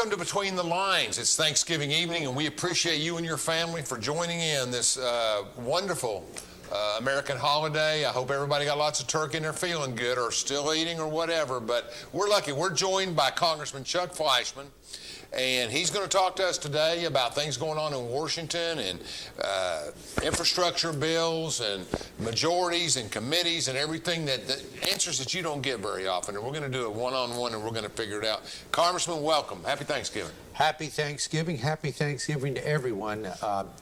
Welcome to Between the Lines. It's Thanksgiving evening, and we appreciate you and your family for joining in this wonderful American holiday. I hope everybody got lots of turkey and they're feeling good or still eating or whatever. But we're lucky. We're joined by Congressman Chuck Fleischmann, and he's going to talk to us today about things going on in Washington and infrastructure bills and majorities and committees and everything that answers that you don't get very often. And we're going to do it one-on-one, and we're going to figure it out. Congressman, welcome. Happy Thanksgiving. Happy Thanksgiving. Happy Thanksgiving to everyone.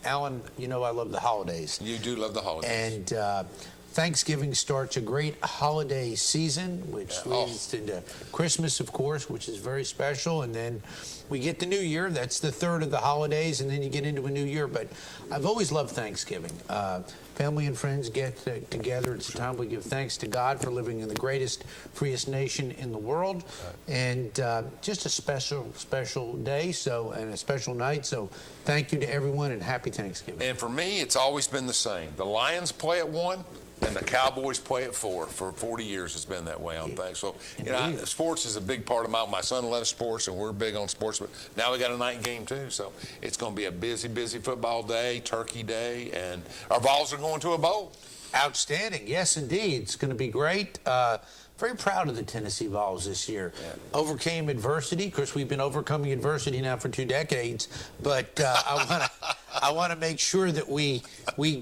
Alan, you know I love the holidays. You do love the holidays. And Thanksgiving starts a great holiday season, which leads into Christmas, of course, which is very special. And then we get the New Year. That's the third of the holidays, and then you get into a new year. But I've always loved Thanksgiving. Family and friends get together. It's a time we give thanks to God for living in the greatest, freest nation in the world. And just a special day, and a special night. So thank you to everyone, and happy Thanksgiving. And for me, it's always been the same. The Lions play at 1, and the Cowboys play at 4. For 40 years, it's been that way on things. So, you know, sports is a big part of my son loves sports, and we're big on sports. But now we got a night game, too. So it's going to be a busy football day, turkey day, and our Vols are going to a bowl. Outstanding. Yes, indeed. It's going to be great. Very proud of the Tennessee Vols this year. Yeah. Overcame adversity. Of course, we've been overcoming adversity now for 2 decades. But I want to make sure that we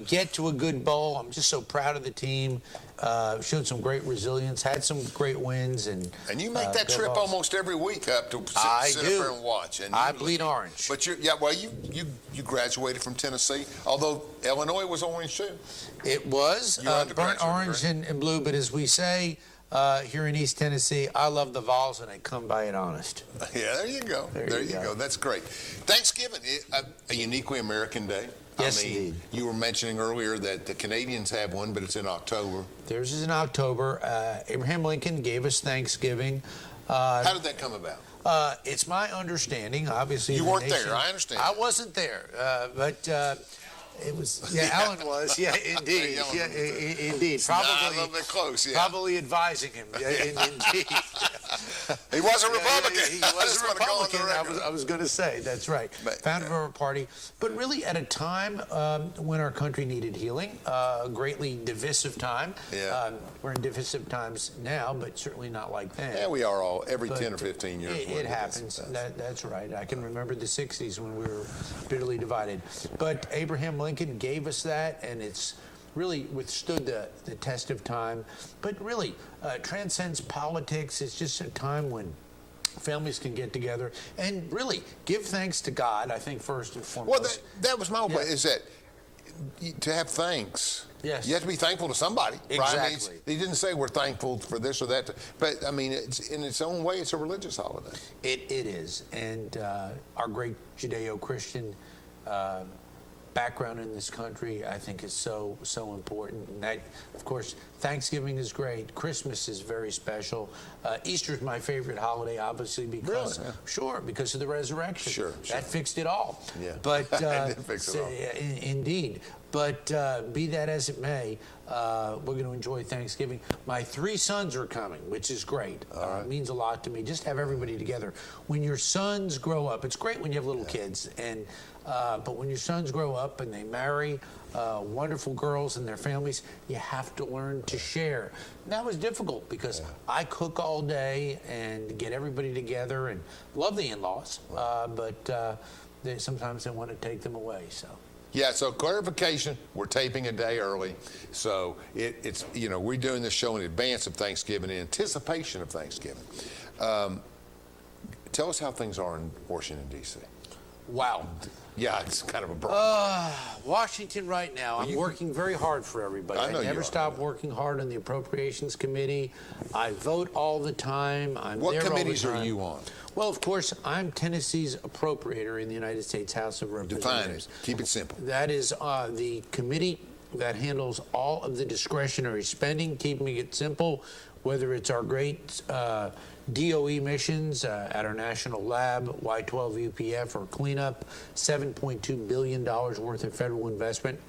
get to a good bowl. I'm just so proud of the team. Showed some great resilience, had some great wins, and you make that trip almost every week up to sit up there and watch. And I bleed orange. But you graduated from Tennessee, although Illinois was orange too. It was burnt orange and blue, but as we say here in East Tennessee, I love the Vols, and I come by it honest. Yeah, there you go. There you go. That's great. Thanksgiving, a uniquely American day. Yes, indeed. You were mentioning earlier that the Canadians have one, but it's in October. Theirs is in October. Abraham Lincoln gave us Thanksgiving. How did that come about? It's my understanding, obviously. You weren't there, I understand. I wasn't there, but it was, Alan was, indeed. Indeed. Probably a little bit close, Probably advising him, indeed. He was a Republican. He was a Republican, I was going to say, that's right. Founder of our party. But really at a time when our country needed healing, a greatly divisive time. Yeah. We're in divisive times now, but certainly not like then. Yeah, we are all, every 10 or 15 years. It happens. That's right. I can remember the 60s when we were bitterly divided. But Abraham Lincoln gave us that, and it's really withstood the test of time, but really transcends politics. It's just a time when families can get together and really give thanks to God, I think, first and foremost. Well, that was my point, is that to have thanks, yes, you have to be thankful to somebody. Exactly. Right? I mean, he didn't say we're thankful for this or that, but I mean, it's, in its own way, it's a religious holiday. It is, and our great Judeo-Christian background in this country, I think, is so important. And that, of course, Thanksgiving is great. Christmas is very special. Easter is my favorite holiday, obviously, because because of the resurrection. Sure. That fixed it all. Yeah. But it did fix it all. Indeed. But be that as it may, we're going to enjoy Thanksgiving. My 3 sons are coming, which is great. It means a lot to me. Just have everybody together. When your sons grow up, it's great when you have little kids, and but when your sons grow up and they marry wonderful girls and their families, you have to learn to share. And that was difficult because I cook all day and get everybody together and love the in-laws, but sometimes they want to take them away. So. Yeah, so clarification, we're taping a day early. So it's, you know, we're doing this show in advance of Thanksgiving, in anticipation of Thanksgiving. Tell us how things are in Washington, D.C. Wow. Yeah, it's kind of a problem. Washington right now, I'm working very hard for everybody. I never stop working hard on the Appropriations Committee. I vote all the time. What committees are you on? Well, of course, I'm Tennessee's appropriator in the United States House of Representatives. Define it. Keep it simple. That is the committee that handles all of the discretionary spending, keeping it simple, whether it's our great DOE missions at our national lab, Y-12 UPF, or cleanup, $7.2 billion worth of federal investment.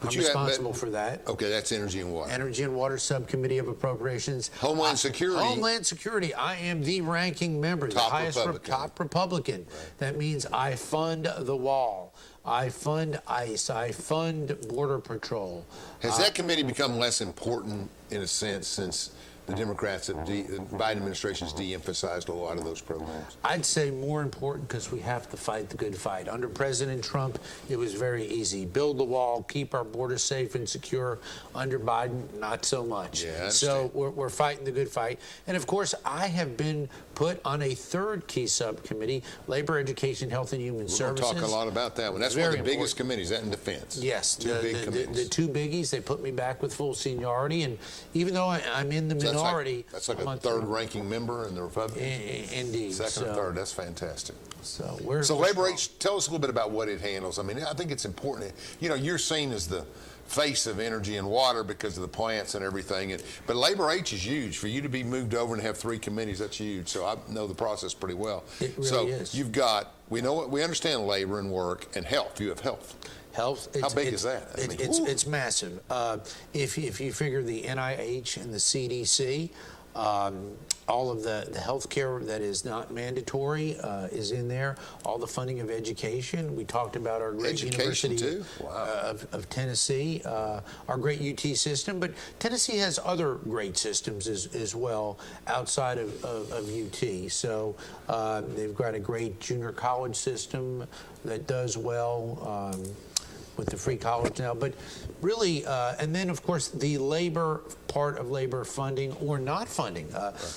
I'm responsible for that. Okay, that's Energy and Water. Energy and Water Subcommittee of Appropriations. Homeland Security. Homeland Security. I am the ranking member, the highest top Republican. Right. That means I fund the wall. I fund ICE. I fund Border Patrol. Has that committee become less important in a sense since the Democrats the Biden administration has de-emphasized a lot of those programs? I'd say more important because we have to fight the good fight. Under President Trump, it was very easy. Build the wall, keep our borders safe and secure. Under Biden, not so much. Yeah, so we're fighting the good fight. And of course, I have been put on a third key subcommittee, Labor, Education, Health, and Human Services. We'll talk a lot about that one. That's one of the biggest committees, that in defense. Yes, two big committees. The two biggies, they put me back with full seniority. And even though I'm in the minority. That's like a third ranking member in the Republicans? Indeed. Second or third, that's fantastic. So Labor H, tell us a little bit about what it handles. I mean, I think it's important. You know, you're seen as the face of Energy and Water because of the plants and everything. But Labor H is huge. For you to be moved over and have three committees, that's huge. So I know the process pretty well. It really is. You've got, we understand labor and work and health. You have health. Health. How big is that? It's massive. If you figure the NIH and the CDC, all of the health care that is not mandatory is in there. All the funding of education. We talked about our great University too? Wow. of Tennessee, our great UT system. But Tennessee has other great systems as well outside of UT. So they've got a great junior college system that does well. With the free college now, but really, and then of course the labor part of labor funding or not funding.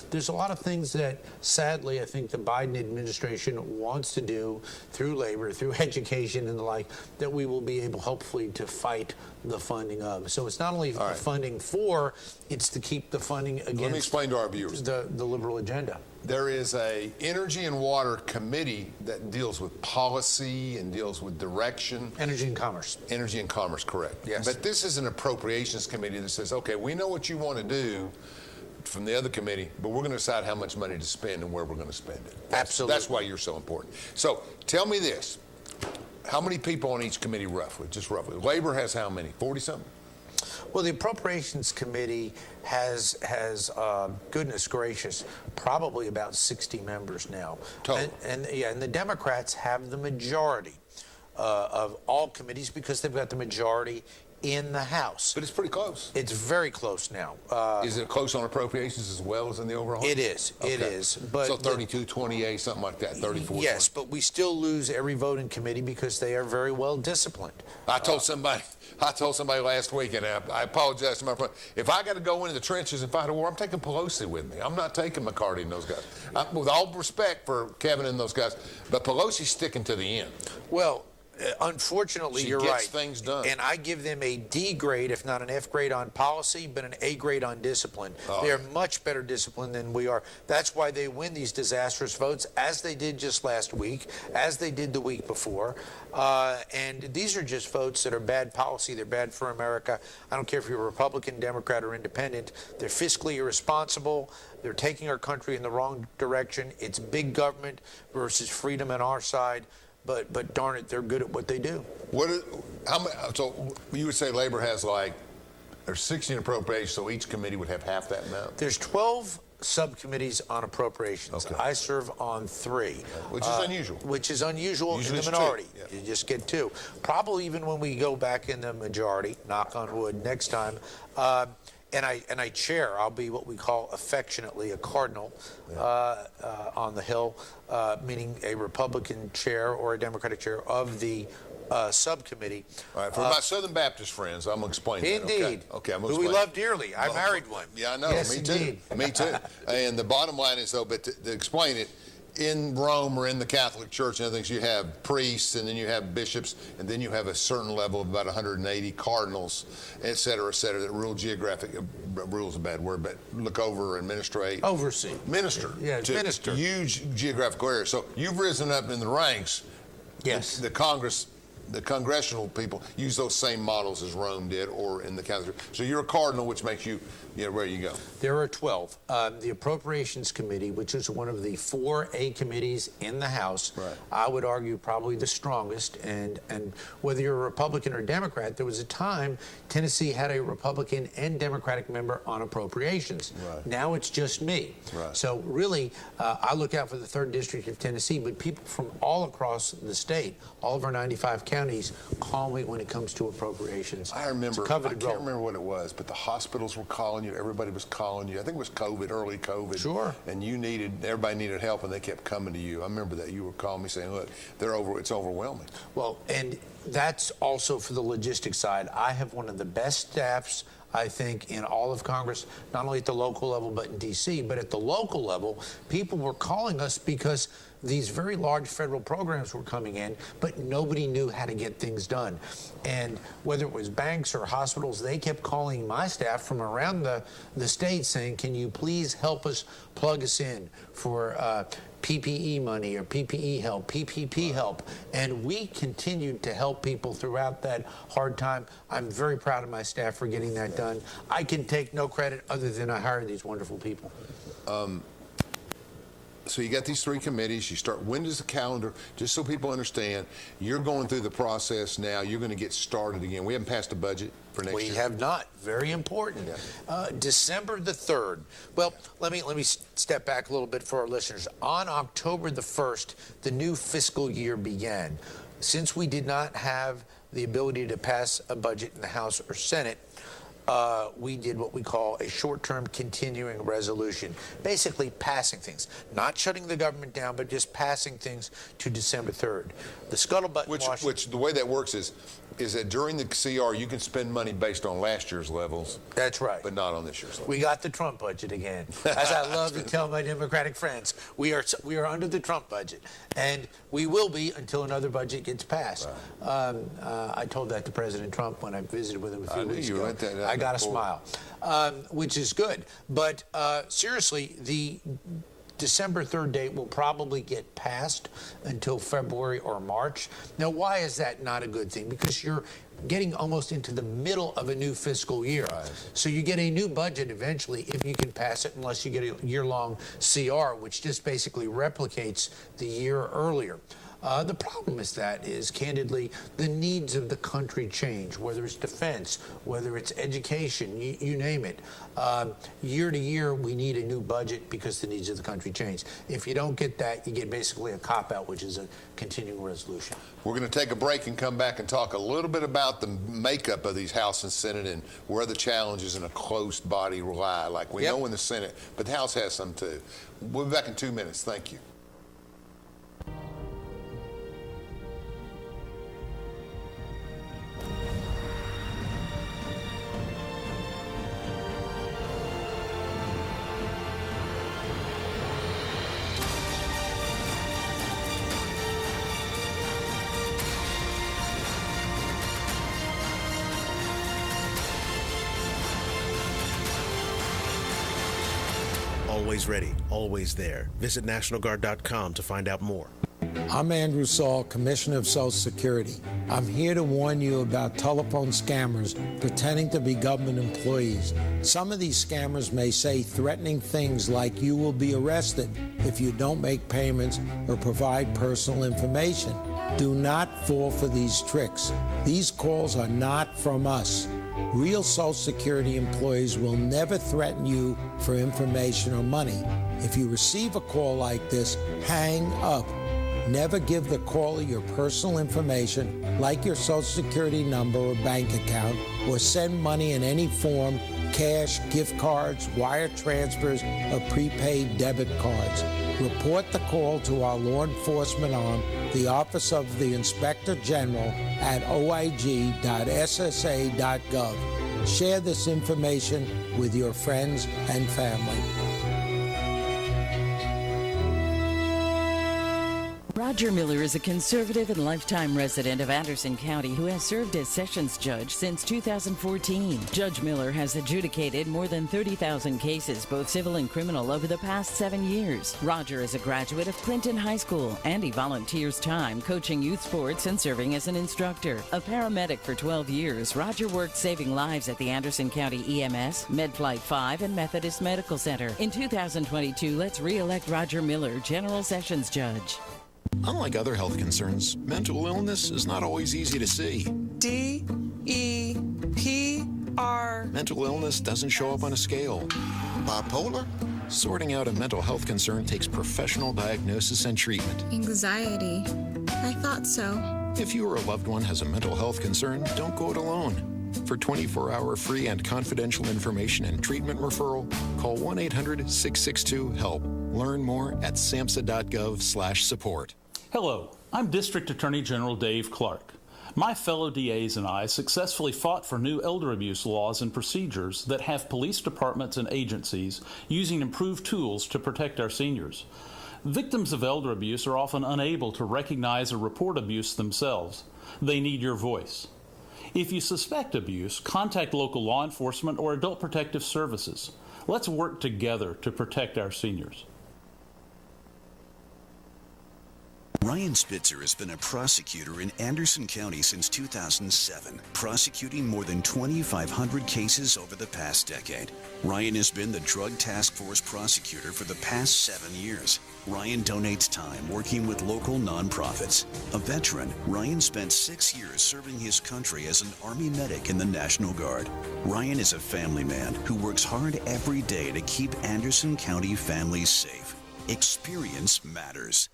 There's a lot of things that sadly I think the Biden administration wants to do through labor, through education and the like, that we will be able hopefully to fight the funding of. So it's not only the funding for, it's to keep the funding against. Let me explain to our viewers the liberal agenda. There is a Energy and Water committee that deals with policy and deals with direction. Energy and Commerce. Energy and Commerce, correct. Yes. But this is an Appropriations Committee that says, okay, we know what you want to do from the other committee, but we're going to decide how much money to spend and where we're going to spend it. Absolutely. That's why you're so important. So tell me this. How many people on each committee roughly? Just roughly. Labor has how many? 40-something? Well, the Appropriations Committee has goodness gracious, probably about 60 members now. Total. And the Democrats have the majority of all committees because they've got the majority in the House. But it's pretty close. It's very close now. Is it close on appropriations as well as in the overall? It is. Okay. It is. But so 32-28, something like that, 34. Yes, but we still lose every vote in committee because they are very well disciplined. I told somebody last week, and I apologize to my friend, if I got to go into the trenches and fight a war, I'm taking Pelosi with me. I'm not taking McCarty and those guys. With all respect for Kevin and those guys, but Pelosi's sticking to the end. Well, unfortunately, you're right. She gets things done. And I give them a D grade, if not an F grade on policy, but an A grade on discipline. They are much better disciplined than we are. That's why they win these disastrous votes, as they did just last week, as they did the week before. And these are just votes that are bad policy. They're bad for America. I don't care if you're Republican, Democrat, or Independent. They're fiscally irresponsible. They're taking our country in the wrong direction. It's big government versus freedom on our side. But darn it, they're good at what they do. So you would say labor has there's 16 appropriations, so each committee would have half that amount? There's 12 subcommittees on appropriations. Okay. I serve on 3. Which is unusual. Which is unusual. Usually in the it's minority. 2. Yeah. You just get 2. Probably even when we go back in the majority, knock on wood, next time. And I chair. I'll be what we call affectionately a cardinal on the Hill, meaning a Republican chair or a Democratic chair of the subcommittee. All right, for my Southern Baptist friends, I'm going to explain that. Indeed. Okay, I'm going to who we explain. love dearly. I married one. Yeah, I know. Yes, Me indeed. too. Me too. And the bottom line is, though, but to explain it, in Rome or in the Catholic Church and other things, you have priests, and then you have bishops, and then you have a certain level of about 180 cardinals, et cetera, that rule geographic. Rule is a bad word, but look over, administrate. Oversee. Minister. Yeah, to minister. Huge geographical area. So you've risen up in the ranks. Yes. The Congress the congressional people use those same models as Rome did, or in the county. So you're a cardinal, which makes you, where you go. There are 12. The Appropriations Committee, which is one of the 4 A committees in the House, right. I would argue probably the strongest. And whether you're a Republican or Democrat, there was a time Tennessee had a Republican and Democratic member on appropriations. Right. Now it's just me. Right. So really, I look out for the 3rd District of Tennessee, but people from all across the state, all of our 95 counties, call me when it comes to appropriations. I remember, I can't remember what it was, but the hospitals were calling you, everybody was calling you. I think it was COVID, early COVID. Sure. And everybody needed help, and they kept coming to you. I remember that. You were calling me saying, look, it's overwhelming. Well, and that's also for the logistics side. I have one of the best staffs, I think, in all of Congress, not only at the local level, but in D.C., but at the local level, people were calling us because these very large federal programs were coming in, but nobody knew how to get things done. And whether it was banks or hospitals, they kept calling my staff from around the state saying, can you please help us, plug us in for PPE money or PPE help, PPP help. And we continued to help people throughout that hard time. I'm very proud of my staff for getting that done. I can take no credit other than I hired these wonderful people. So you got these 3 committees. You start. When does the calendar? Just so people understand, you're going through the process now. You're going to get started again. We haven't passed a budget for next year. We have not. Very important. Yeah. December the 3rd. Well, let me step back a little bit for our listeners. On October the 1st, the new fiscal year began. Since we did not have the ability to pass a budget in the House or Senate, we did what we call a short-term continuing resolution, basically passing things, not shutting the government down, but just passing things to December 3rd. The scuttlebutt in Washington, which the way that works is that during the CR you can spend money based on last year's levels. That's right. But not on this year's level. We got the Trump budget again. As I love to tell my Democratic friends, we are under the Trump budget, and we will be until another budget gets passed. Right. I told that to President Trump when I visited with him a few weeks ago. I got a smile, which is good. But seriously, the December 3rd date will probably get passed until February or March. Now, why is that not a good thing? Because you're getting almost into the middle of a new fiscal year. Right. So you get a new budget eventually if you can pass it, unless you get a year-long CR, which just basically replicates the year earlier. The problem is candidly, the needs of the country change, whether it's defense, whether it's education, you name it. Year to year, we need a new budget because the needs of the country change. If you don't get that, you get basically a cop-out, which is a continuing resolution. We're going to take a break and come back and talk a little bit about the makeup of these House and Senate and where the challenges in a closed body lie. Like we know in the Senate, but the House has some too. We'll be back in 2 minutes. Thank you. Always ready, always there. Visit NationalGuard.com to find out more. I'm Andrew Saul, Commissioner of Social Security. I'm here to warn you about telephone scammers pretending to be government employees. Some of these scammers may say threatening things like you will be arrested if you don't make payments or provide personal information. Do not fall for these tricks. These calls are not from us. Real Social Security employees will never threaten you for information or money. If you receive a call like this, hang up. Never give the caller your personal information, like your Social Security number or bank account, or send money in any form, cash, gift cards, wire transfers, or prepaid debit cards. Report the call to our law enforcement arm, the Office of the Inspector General, at oig.ssa.gov. Share this information with your friends and family. Roger Miller is a conservative and lifetime resident of Anderson County who has served as Sessions Judge since 2014. Judge Miller has adjudicated more than 30,000 cases, both civil and criminal, over the past 7 years. Roger is a graduate of Clinton High School, and he volunteers time coaching youth sports and serving as an instructor. A paramedic for 12 years, Roger worked saving lives at the Anderson County EMS, MedFlight 5, and Methodist Medical Center. In 2022, let's re-elect Roger Miller, General Sessions Judge. Unlike other health concerns, mental illness is not always easy to see. D-E-P-R. Mental illness doesn't show up on a scale. Bipolar? Sorting out a mental health concern takes professional diagnosis and treatment. Anxiety. I thought so. If you or a loved one has a mental health concern, don't go it alone. For 24-hour free and confidential information and treatment referral, call 1-800-662-HELP. Learn more at samhsa.gov/support. Hello, I'm District Attorney General Dave Clark. My fellow DAs and I successfully fought for new elder abuse laws and procedures that have police departments and agencies using improved tools to protect our seniors. Victims of elder abuse are often unable to recognize or report abuse themselves. They need your voice. If you suspect abuse, contact local law enforcement or Adult Protective Services. Let's work together to protect our seniors. Ryan Spitzer has been a prosecutor in Anderson County since 2007, prosecuting more than 2,500 cases over the past decade. Ryan has been the Drug Task Force prosecutor for the past 7 years. Ryan donates time working with local nonprofits. A veteran, Ryan spent 6 years serving his country as an Army medic in the National Guard. Ryan is a family man who works hard every day to keep Anderson County families safe. Experience matters.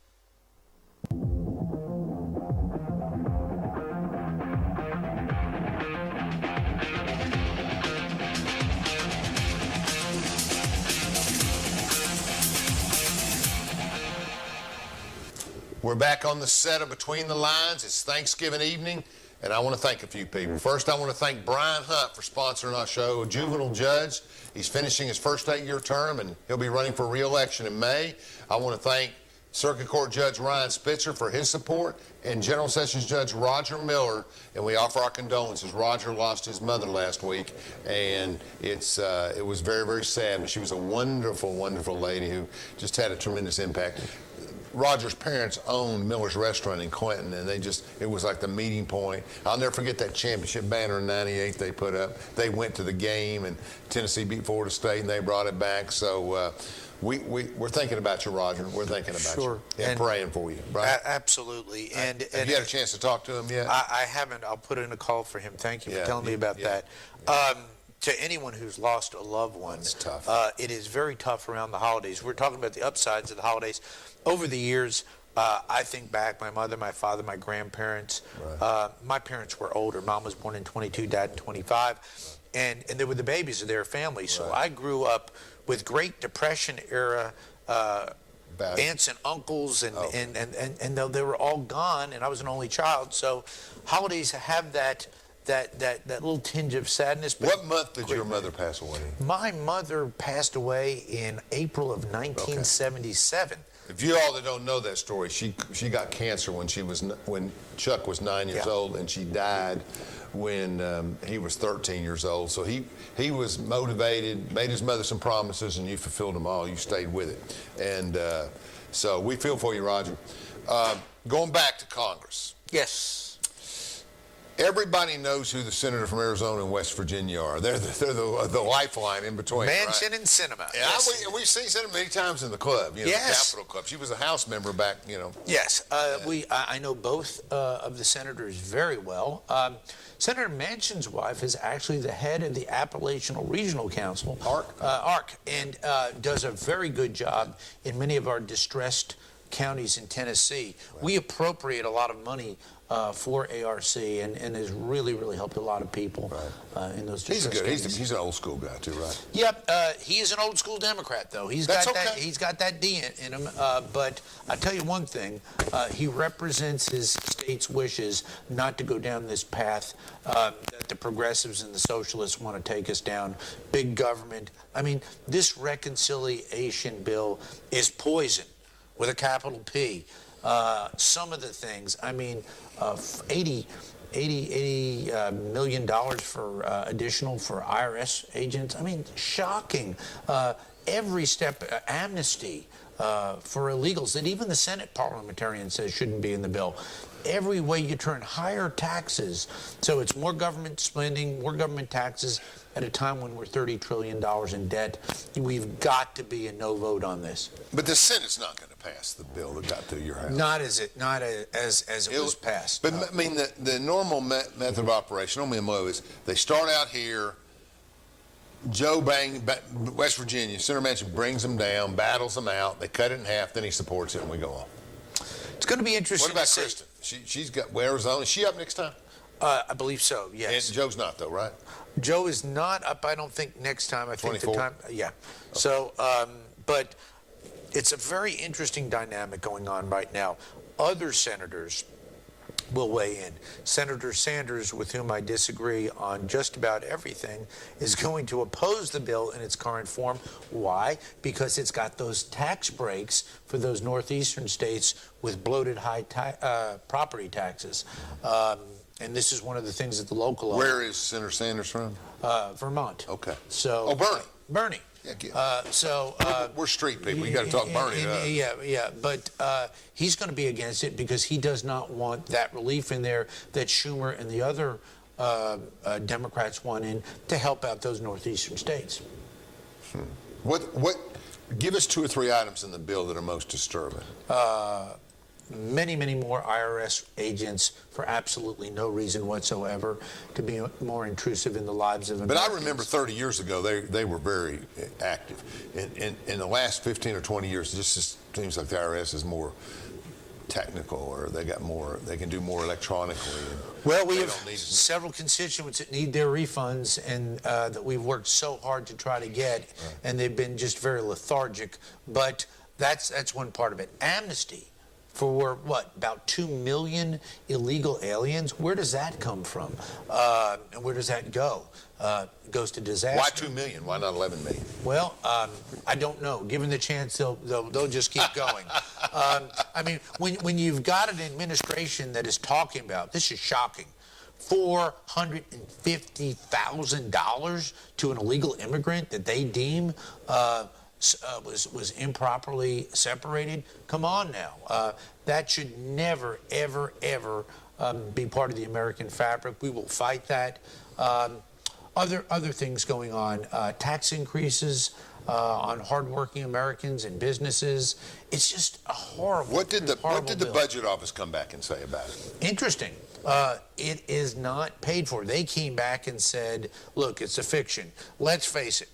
We're back on the set of Between the Lines. It's Thanksgiving evening, and I want to thank a few people. First, I want to thank Brian Hunt for sponsoring our show, a juvenile judge. He's finishing his first 8-year term, and he'll be running for re-election in May. I want to thank Circuit Court Judge Ryan Spitzer for his support, and General Sessions Judge Roger Miller, and we offer our condolences. Roger lost his mother last week, and it was very, very sad, but she was a wonderful, wonderful lady who just had a tremendous impact. Roger's parents owned Miller's Restaurant in Clinton, and it was like the meeting point. I'll never forget that championship banner in '98 they put up. They went to the game, and Tennessee beat Florida State, and they brought it back. So we're thinking about you, Roger. We're thinking about you and praying for you, right? Absolutely. And have you had a chance to talk to him yet? I haven't. I'll put in a call for him. Thank you for telling me about that. To anyone who's lost a loved one, it's tough. It is very tough around the holidays. We're talking about the upsides of the holidays. Over the years, I think back, my mother, my father, my grandparents, my parents were older. Mom was born in 22, Dad in 25, and they were the babies of their family. So I grew up with Great Depression era aunts and uncles, and they were all gone, and I was an only child. So holidays have that little tinge of sadness. What month did your mother pass away? My mother passed away in April of 1977. If you all that don't know that story, she got cancer when Chuck was 9 years old, and she died when he was 13 years old. So he was motivated, made his mother some promises, and you fulfilled them all. You stayed with it, and so we feel for you, Roger. Going back to Congress. Yes. Everybody knows who the senator from Arizona and West Virginia are. They're the lifeline in between. Mansion and cinema. Yeah, yes. We've seen Senator many times in the club, the Capitol Club. She was a House member back, Yes, I know both of the senators very well. Senator Manchin's wife is actually the head of the Appalachian Regional Council, ARC, and does a very good job in many of our distressed counties in Tennessee. Right. We appropriate a lot of money for ARC, and has really, really helped a lot of people in those districts. He's good. He's an old school guy too, right? Yep. He is an old school Democrat, though. He's got that D in him. But I tell you one thing: he represents his state's wishes not to go down this path that the progressives and the socialists want to take us down. Big government. I mean, this reconciliation bill is poison with a capital P. some of the things. I mean, $80 million for additional for IRS agents. I mean, shocking. Every step, amnesty for illegals that even the Senate parliamentarian says shouldn't be in the bill. Every way you turn, higher taxes. So it's more government spending, more government taxes at a time when we're $30 trillion in debt. We've got to be a no vote on this. But the Senate's not going to pass the bill that got through your house. Not as it was passed. But I mean, the normal method of operation on MO is they start out here. Joe West Virginia, Senator Manchin brings them down, battles them out. They cut it in half, then he supports it, and we go on. It's going to be interesting. What about Kristen? She's got Arizona. Is she up next time? I believe so, yes. And Joe's not, though, right? Joe is not up, I don't think, next time. I think 24? the time, yeah. Okay. So, but it's a very interesting dynamic going on right now. Other senators will weigh in. Senator Sanders, with whom I disagree on just about everything, is going to oppose the bill in its current form. Why? Because it's got those tax breaks for those northeastern states with bloated high property taxes. And this is one of the things at the local level. Where is Senator Sanders from? Vermont. Okay. So. Oh, Bernie. Yeah, we're street people. You got to talk Bernie. Yeah. But he's going to be against it because he does not want that relief in there that Schumer and the other Democrats want in to help out those northeastern states. What? Give us 2 or 3 items in the bill that are most disturbing. Many more IRS agents for absolutely no reason whatsoever to be more intrusive in the lives of Americans. But I remember 30 years ago, they were very active. In the last 15 or 20 years, it just seems like the IRS is more technical, or they can do more electronically. Well, we have several constituents that need their refunds, and that we've worked so hard to try to get, and they've been just very lethargic. But that's one part of it. Amnesty for about 2 million illegal aliens. Where does that come from? And where does that go? It goes to disaster. Why 2 million? Why not 11 million? Well, I don't know. Given the chance, they'll just keep going. I mean, when you've got an administration that is talking about, this is shocking, $450,000 to an illegal immigrant that they deem was improperly separated. Come on now. That should never, ever, ever be part of the American fabric. We will fight that. Other things going on. Tax increases on hardworking Americans and businesses. It's just a horrible. What did the bill. budget office come back and say about it? Interesting. It is not paid for. They came back and said, look, it's a fiction. Let's face it.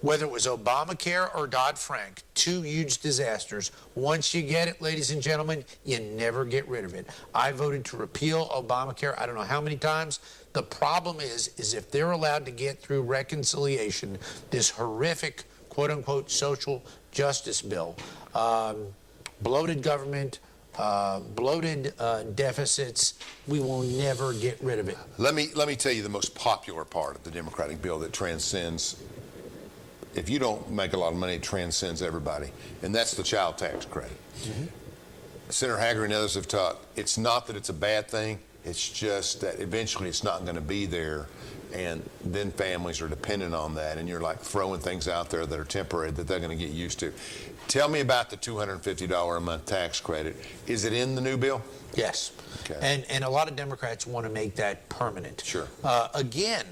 Whether it was Obamacare or Dodd-Frank, 2 huge disasters. Once you get it, ladies and gentlemen, you never get rid of it. I voted to repeal Obamacare I don't know how many times. The problem is if they're allowed to get through reconciliation, this horrific, quote-unquote, social justice bill, bloated government, bloated deficits, we will never get rid of it. Let me tell you the most popular part of the Democratic bill that transcends. If you don't make a lot of money, it transcends everybody, and that's the child tax credit. Mm-hmm. Senator Hager and others have talked. It's not that it's a bad thing. It's just that eventually it's not going to be there, and then families are dependent on that, and you're like throwing things out there that are temporary that they're going to get used to. Tell me about the $250 a month tax credit. Is it in the new bill? Yes. Okay. And a lot of Democrats want to make that permanent. Sure. Again,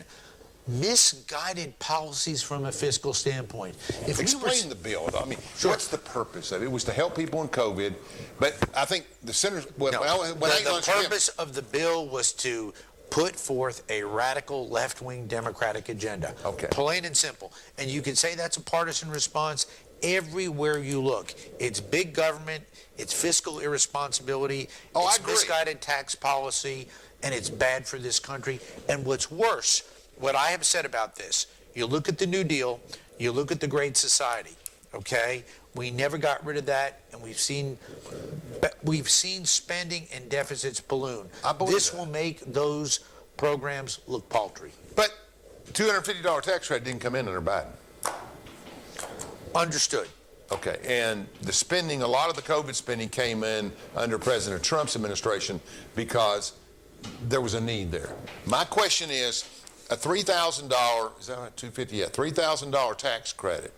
misguided policies from a fiscal standpoint. Explain the bill. I mean, sure. What's the purpose of it? It was to help people in COVID, but I think the senators. The purpose of the bill was to put forth a radical left-wing Democratic agenda. Okay. Plain and simple. And you can say that's a partisan response everywhere you look. It's big government, it's fiscal irresponsibility, it's misguided tax policy, and it's bad for this country. And what's worse, what I have said about this, you look at the New Deal, you look at the Great Society, okay? We never got rid of that, and we've seen spending and deficits balloon. This will make those programs look paltry. But $250 tax credit didn't come in under Biden. Understood. Okay, and the spending, a lot of the COVID spending came in under President Trump's administration because there was a need there. My question is, a $3,000, is that right, $250? Yeah, $3,000 tax credit.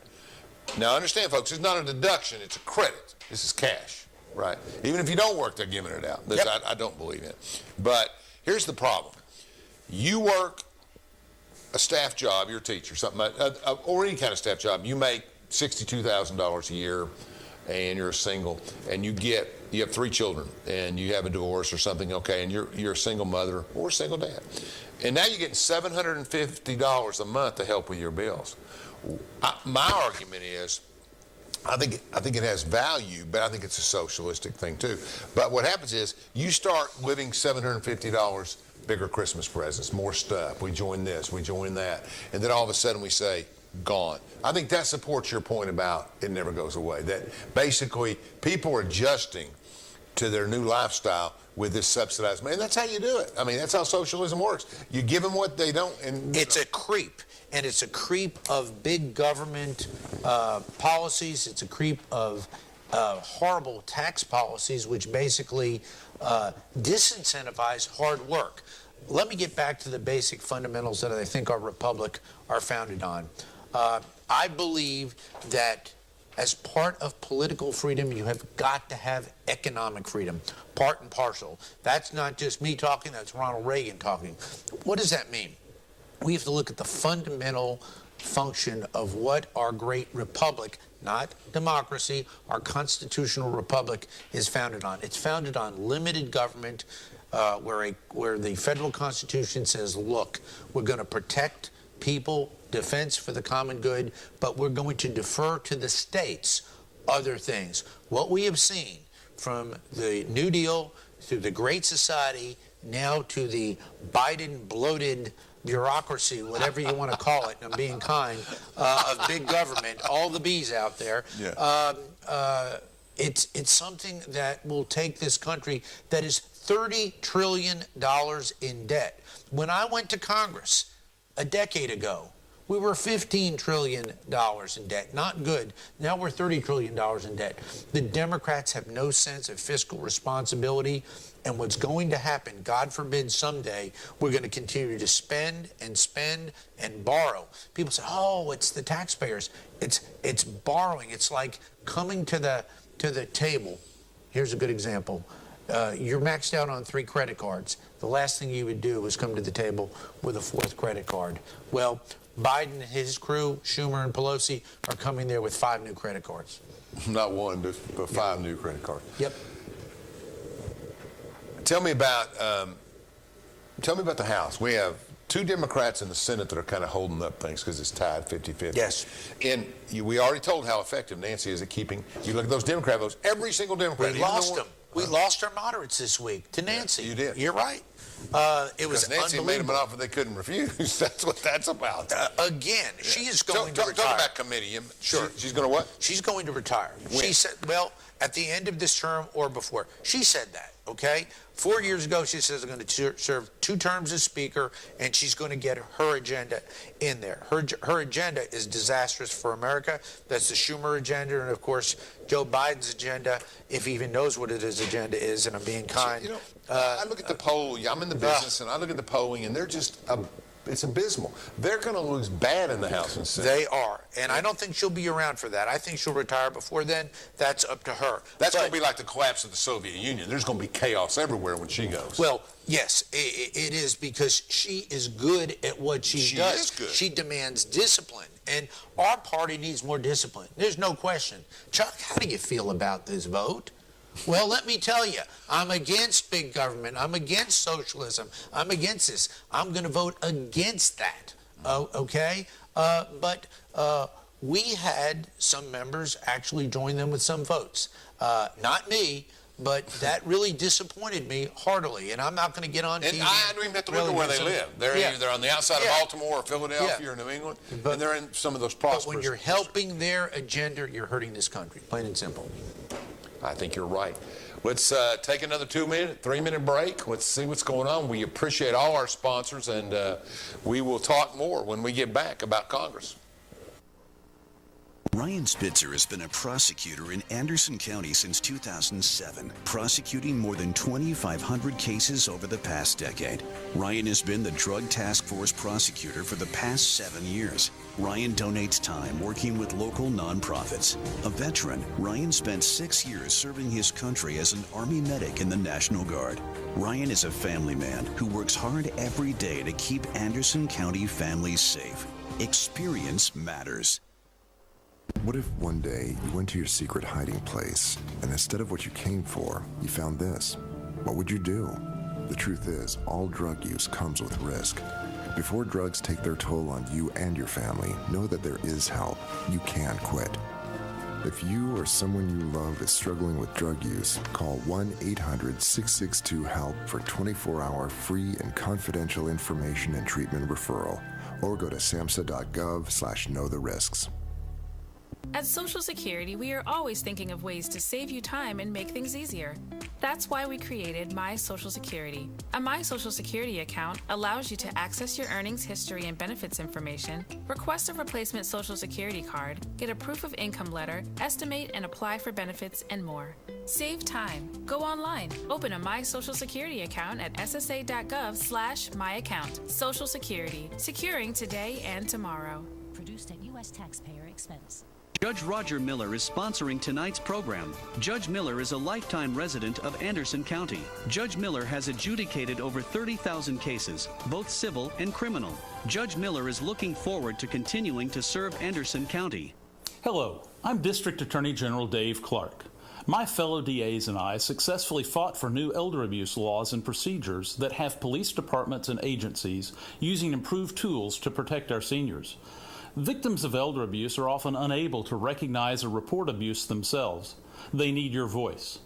Now understand, folks, it's not a deduction, it's a credit. This is cash, right? Even if you don't work, they're giving it out. This, I don't believe in it. But here's the problem. You work a staff job, you're a teacher, something, or any kind of staff job, you make $62,000 a year, and you're a single, and you have 3 children, and you have a divorce or something, okay, and you're a single mother or a single dad. And now you're getting $750 a month to help with your bills. My argument is, I think it has value, but I think it's a socialistic thing too. But what happens is, you start living $750, bigger Christmas presents, more stuff. We join this, we join that, and then all of a sudden we say, gone. I think that supports your point about it never goes away. That basically people are adjusting to their new lifestyle with this subsidized money. And that's how you do it. I mean, that's how socialism works. You give them what they don't. And it's a creep. And it's a creep of big government policies. It's a creep of horrible tax policies, which basically disincentivize hard work. Let me get back to the basic fundamentals that I think our republic are founded on. I believe that as part of political freedom, you have got to have economic freedom, part and parcel. That's not just me talking, that's Ronald Reagan talking. What does that mean? We have to look at the fundamental function of what our great republic, not democracy, our constitutional republic is founded on. It's founded on limited government, where the federal Constitution says, look, we're going to protect people, defense for the common good, but we're going to defer to the states other things. What we have seen from the New Deal through the Great Society, now to the Biden bloated bureaucracy, whatever you want to call it, and I'm being kind, of big government, all the bees out there. Yeah. It's something that will take this country that is $30 trillion in debt. When I went to Congress a decade ago, we were $15 trillion in debt. Not good. Now we're $30 trillion in debt. The Democrats have no sense of fiscal responsibility. And what's going to happen, God forbid someday, we're going to continue to spend and borrow. People say, oh, it's the taxpayers. It's borrowing. It's like coming to the table. Here's a good example. You're maxed out on 3 credit cards. The last thing you would do is come to the table with a 4th credit card. Well, Biden and his crew, Schumer and Pelosi, are coming there with 5 new credit cards. Not one, but 5 new credit cards. Yep. Tell me about the House. We have 2 Democrats in the Senate that are kind of holding up things because it's tied 50-50. Yes. And we already told how effective Nancy is at keeping. You look at those Democrat votes. Every single Democrat. We lost them. We lost our moderates this week to Nancy. Yeah, you did. You're right. It was Nancy made them an offer they couldn't refuse. That's what that's about. Again, yeah. She is going to retire. Talk about committee. Sure. She's going to what? She's going to retire. When? She said, well, at the end of this term or before. She said that, okay? 4 years ago, she says, I'm going to serve 2 terms as Speaker, and she's going to get her agenda in there. Her agenda is disastrous for America. That's the Schumer agenda, and, of course, Joe Biden's agenda, if he even knows what his agenda is, and I'm being kind. I look at the poll. I'm in the business, and I look at the polling, and they're just it's abysmal. They're going to lose bad in the House and Senate. They are, and I don't think she'll be around for that. I think she'll retire before then. That's up to her. That's going to be like the collapse of the Soviet Union. There's going to be chaos everywhere when she goes. Well, yes, it is, because she is good at what she does. Is good. She demands discipline, and our party needs more discipline. There's no question. Chuck, how do you feel about this vote? Well, let me tell you, I'm against big government. I'm against socialism. I'm against this. I'm going to vote against that, okay? But we had some members actually join them with some votes. Not me, but that really disappointed me heartily, and I'm not going to get on TV. And I don't even have to look at where they live. They're either on the outside of Baltimore or Philadelphia or New England, and they're in some of those prosperous. But when you're helping their agenda, you're hurting this country, plain and simple. I think you're right. Let's take another 3-minute break. Let's see what's going on. We appreciate all our sponsors, and we will talk more when we get back about Congress. Ryan Spitzer has been a prosecutor in Anderson County since 2007, prosecuting more than 2,500 cases over the past decade. Ryan has been the Drug Task Force prosecutor for the past 7 years. Ryan donates time working with local nonprofits. A veteran, Ryan spent 6 years serving his country as an Army medic in the National Guard. Ryan is a family man who works hard every day to keep Anderson County families safe. Experience matters. What if one day you went to your secret hiding place and instead of what you came for, you found this? What would you do? The truth is, all drug use comes with risk. Before drugs take their toll on you and your family, know that there is help. You can quit. If you or someone you love is struggling with drug use, call 1-800-662-HELP for 24-hour free and confidential information and treatment referral, or go to samhsa.gov/knowtherisks. At Social Security, we are always thinking of ways to save you time and make things easier. That's why we created My Social Security. A My Social Security account allows you to access your earnings history and benefits information, request a replacement Social Security card, get a proof of income letter, estimate and apply for benefits, and more. Save time. Go online. Open a My Social Security account at ssa.gov/myaccount. Social Security. Securing today and tomorrow. Produced at U.S. taxpayer expense. Judge Roger Miller is sponsoring tonight's program. Judge Miller is a lifetime resident of Anderson County. Judge Miller has adjudicated over 30,000 cases, both civil and criminal. Judge Miller is looking forward to continuing to serve Anderson County. Hello, I'm District Attorney General Dave Clark. My fellow DAs and I successfully fought for new elder abuse laws and procedures that have police departments and agencies using improved tools to protect our seniors. Victims of elder abuse are often unable to recognize or report abuse themselves. They need your voice.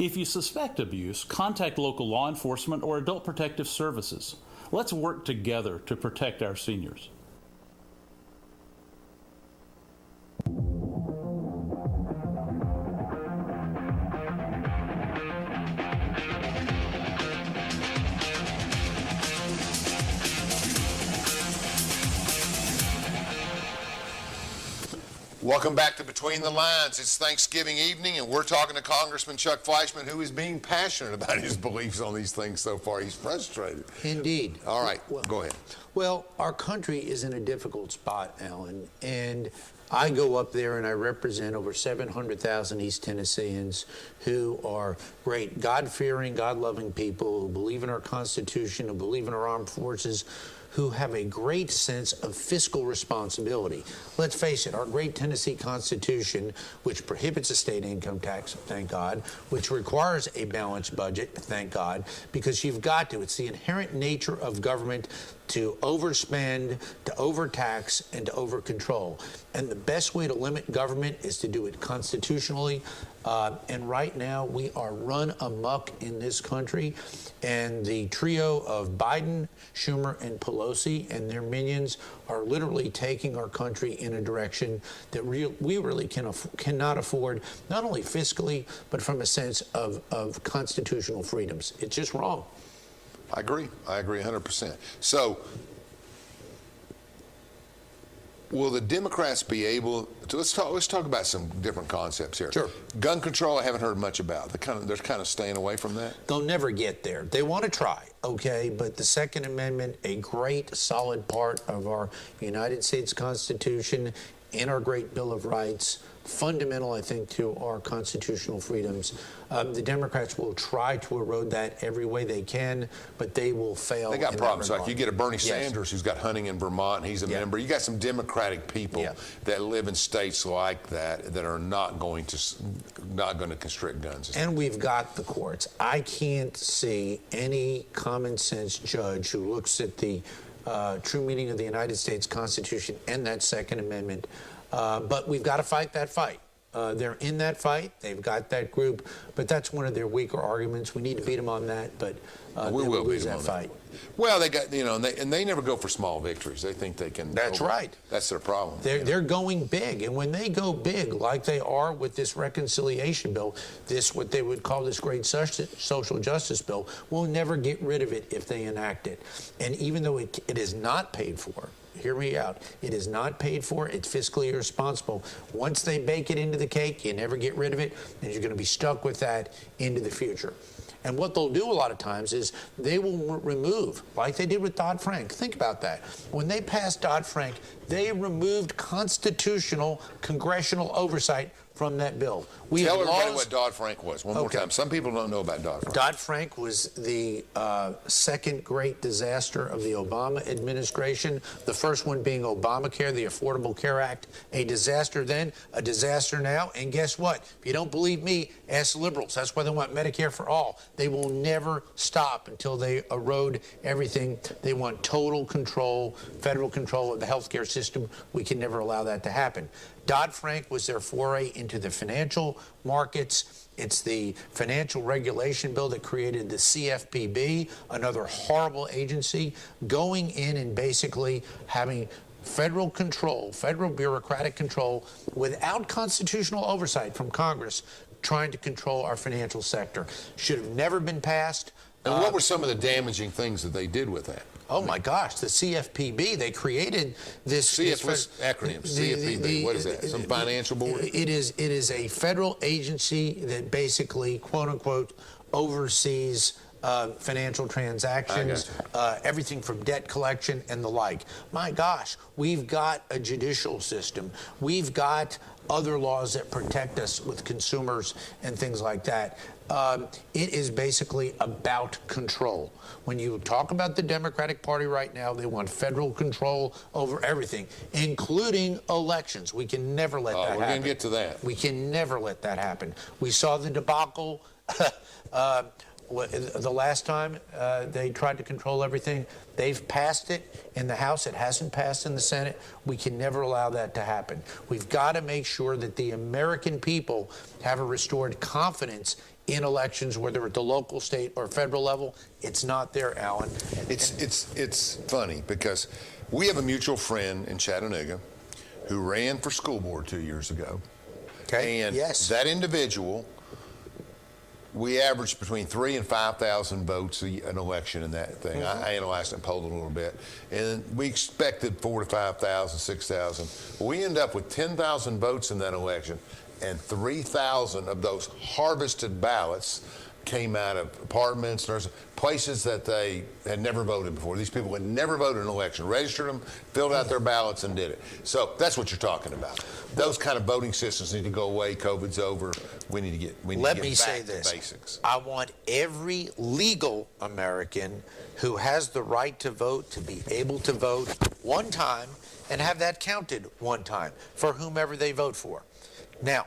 If you suspect abuse, contact local law enforcement or adult protective services. Let's work together to protect our seniors. Welcome back to Between the Lines. It's Thanksgiving evening, and we're talking to Congressman Chuck Fleischmann, who is being passionate about his beliefs on these things so far. He's frustrated. Indeed. All right, go ahead. Well, our country is in a difficult spot, Alan, and I go up there and I represent over 700,000 East Tennesseans who are great God-fearing, God-loving people who believe in our Constitution, who believe in our armed forces, who have a great sense of fiscal responsibility. Let's face it, our great Tennessee Constitution, which prohibits a state income tax, thank God, which requires a balanced budget, thank God, because you've got to. It's the inherent nature of government to overspend, to overtax, and to overcontrol. And the best way to limit government is to do it constitutionally. And right now, we are run amok in this country. And the trio of Biden, Schumer, and Pelosi and their minions are literally taking our country in a direction that we really cannot afford, not only fiscally, but from a sense of constitutional freedoms. It's just wrong. I agree 100%. So, will the Democrats be able to, let's talk about some different concepts here. Sure. Gun control, I haven't heard much about. They're kind of staying away from that. They'll never get there. They want to try, okay? But the Second Amendment, a great solid part of our United States Constitution and our great Bill of Rights, fundamental, I think, to our constitutional freedoms. The Democrats will try to erode that every way they can, but they will fail. They got in problems. that Like regard. you get a Bernie Yes. Sanders who's got hunting in Vermont, and he's a member. You got some Democratic people that live in states like that are not going to constrict guns. And we've got the courts. I can't see any common sense judge who looks at the true meaning of the United States Constitution and that Second Amendment. But we've got to fight that fight. They're in that fight. They've got that group, but that's one of their weaker arguments. We need to beat them on that, but we will lose beat them that on fight. That. Well, they got and they never go for small victories. They think they can. That's right. That's their problem. They're going big, and when they go big, like they are with this reconciliation bill, this what they would call this great social justice bill, we'll never get rid of it if they enact it. And even though it is not paid for, hear me out, it is not paid for. It's fiscally irresponsible. Once they bake it into the cake, you never get rid of it, and you're going to be stuck with that into the future. And what they'll do a lot of times is they will remove, like they did with Dodd-Frank. Think about that. When they passed Dodd-Frank, they removed constitutional congressional oversight from that bill. Tell everybody what Dodd-Frank was one more time. Some people don't know about Dodd-Frank. Dodd-Frank was the second great disaster of the Obama administration, the first one being Obamacare, the Affordable Care Act, a disaster then, a disaster now, and guess what? If you don't believe me, ask liberals. That's why they want Medicare for all. They will never stop until they erode everything. They want total control, federal control of the healthcare system. We can never allow that to happen. Dodd-Frank was their foray into the financial markets. It's the financial regulation bill that created the CFPB, another horrible agency, going in and basically having federal control, federal bureaucratic control, without constitutional oversight from Congress, trying to control our financial sector. Should have never been passed. And what were some of the damaging things that they did with that? Oh my gosh, the CFPB, they created this acronym, CFPB, what is that? Some financial board? It is a federal agency that basically, quote unquote, oversees financial transactions, everything from debt collection and the like. My gosh, we've got a judicial system. We've got other laws that protect us with consumers and things like that. It is basically about control. When you talk about the Democratic Party right now, they want federal control over everything, including elections. We can never let that happen. We're going to get to that. We can never let that happen. We saw the debacle the last time they tried to control everything. They've passed it in the House. It hasn't passed in the Senate. We can never allow that to happen. We've got to make sure that the American people have a restored confidence in elections, whether at the local, state, or federal level. It's not there, Alan. It's funny because we have a mutual friend in Chattanooga who ran for school board 2 years ago. Okay. And yes. That individual, we averaged between 3,000 and 5,000 votes an election in that thing. Mm-hmm. I analyzed and polled a little bit. And we expected 4,000 to 5,000, 6,000. We ended up with 10,000 votes in that election. And 3,000 of those harvested ballots came out of apartments, places that they had never voted before. These people had never voted in an election, registered them, filled out their ballots, and did it. So that's what you're talking about. Those kind of voting systems need to go away. COVID's over. We need to get back to basics. I want every legal American who has the right to vote to be able to vote one time and have that counted one time for whomever they vote for. Now,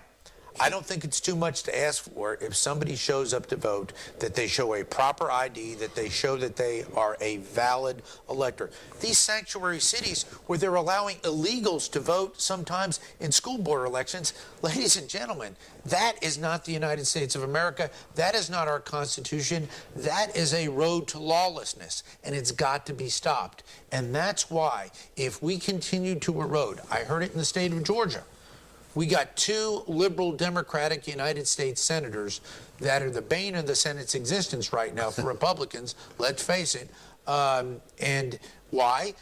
I don't think it's too much to ask for if somebody shows up to vote, that they show a proper ID, that they show that they are a valid elector. These sanctuary cities where they're allowing illegals to vote sometimes in school board elections, ladies and gentlemen, that is not the United States of America. That is not our Constitution. That is a road to lawlessness, and it's got to be stopped. And that's why, if we continue to erode, I heard it in the state of Georgia, we got two liberal Democratic United States senators that are the bane of the Senate's existence right now for Republicans, let's face it. And why?